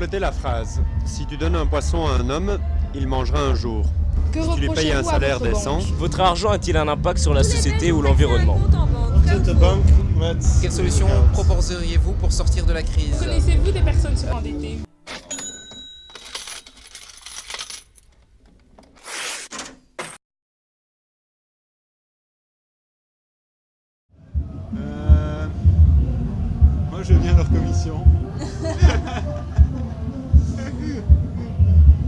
compléter la phrase. Si tu donnes un poisson à un homme, il mangera un jour. Que Si tu lui payes un reprochez-vous à salaire votre décent, banque? Votre argent a-t-il un impact sur la société ou l'environnement? Quelle solution proposeriez-vous pour sortir de la crise? Connaissez-vous des personnes surendettées? Moi je viens à leur commission.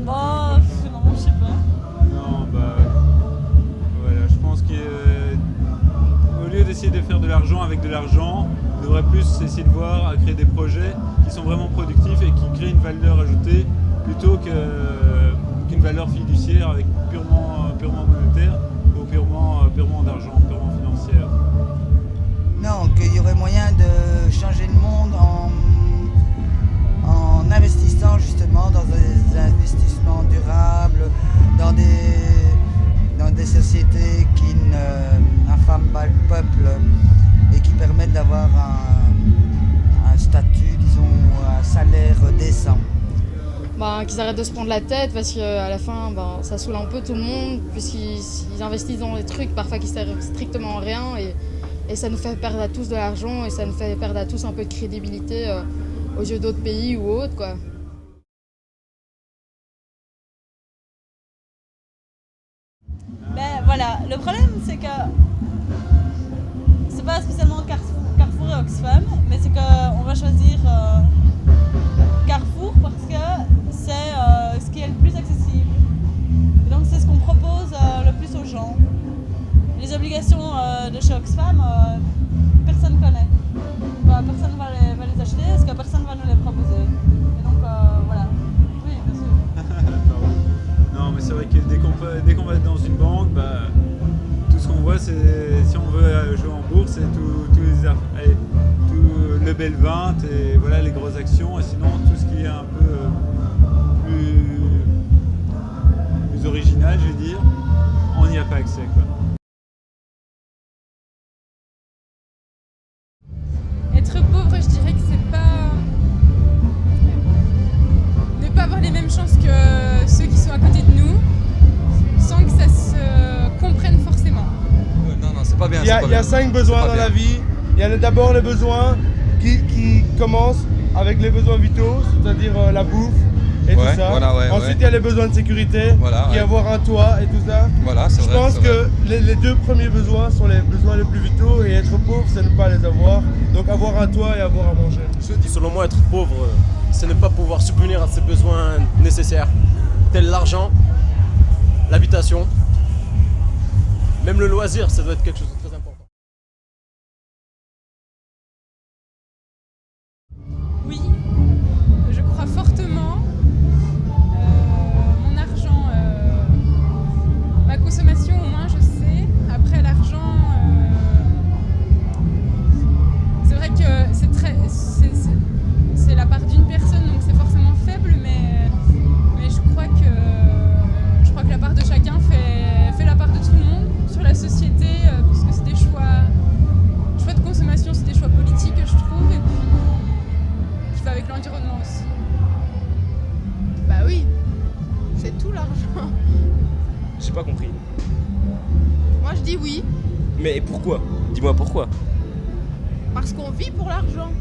Bah, non, je sais pas. Non, bah voilà, je pense qu'au lieu d'essayer de faire de l'argent avec de l'argent, on devrait plus essayer de voir à créer des projets qui sont vraiment productifs et qui créent une valeur ajoutée plutôt qu'une valeur fiduciaire avec purement monétaire ou purement d'argent, purement financière. Non, qu'il y aurait moyen de changer le monde en investissant justement dans des investissements durables, dans des sociétés qui n'infament pas le peuple et qui permettent d'avoir un statut, disons, un salaire décent. Qu'ils arrêtent de se prendre la tête parce qu'à la fin, ça saoule un peu tout le monde puisqu'ils investissent dans des trucs parfois qui servent strictement à rien et ça nous fait perdre à tous de l'argent et ça nous fait perdre à tous un peu de crédibilité aux yeux d'autres pays ou autres, quoi. Ben voilà, le problème c'est que c'est pas spécialement Carrefour et Oxfam, mais c'est qu'on va choisir Carrefour parce que c'est ce qui est le plus accessible. Et donc c'est ce qu'on propose le plus aux gens. Les obligations de chez Oxfam, personne ne connaît. Personne ne va les acheter parce que personne ne va nous les proposer. Et donc voilà. Oui, bien sûr. Non, mais c'est vrai que dès qu'on va dans une banque, tout ce qu'on voit, c'est si on veut jouer en bourse, c'est tout le Bel 20 et voilà les grosses actions. Et sinon, tout ce qui est un peu plus original, je vais dire, on n'y a pas accès, quoi. Être pauvre, je dirais que c'est pas... ne pas avoir les mêmes chances que ceux qui sont à côté de nous, sans que ça se comprenne forcément. Non, c'est pas bien. Il y a 5 besoins dans la vie. Il y a d'abord les besoins qui commencent avec les besoins vitaux, c'est-à-dire la bouffe et tout ça. Ensuite, il y a les besoins de sécurité, avoir un toit et tout ça. Je pense que les 2 premiers besoins sont les besoins les plus vitaux et être pauvre, c'est ne pas les avoir. Donc avoir un toit et avoir à manger. Selon moi, être pauvre, c'est ne pas pouvoir subvenir à ses besoins nécessaires, tels l'argent, l'habitation, même le loisir, ça doit être quelque chose de très important. Oui, je crois fortement. Mon argent, ma consommation au moins je sais. Après l'argent, c'est vrai que c'est la part d'une personne donc c'est forcément faible, mais je crois que la part de chacun fait la part de tout le monde sur la société, parce que c'est des choix de consommation, c'est des choix politiques je trouve, et puis qui va avec l'environnement aussi. Bah oui, c'est tout l'argent. J'ai pas compris. Moi je dis oui, Mais pourquoi? Dis-moi pourquoi. parce qu'on vit pour l'argent.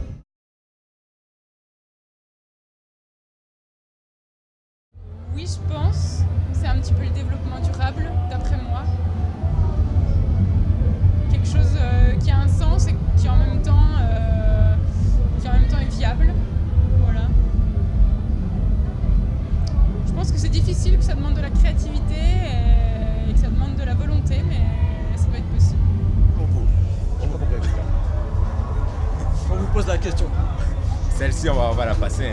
Oui, je pense. C'est un petit peu le développement durable, d'après moi. Quelque chose qui a un sens et qui en même temps est viable. Voilà. Je pense que c'est difficile, que ça demande de la créativité et que ça demande de la volonté, mais ça doit être possible. Pour vous. J'ai pas compris. On vous pose la question. Celle-ci, on va la passer.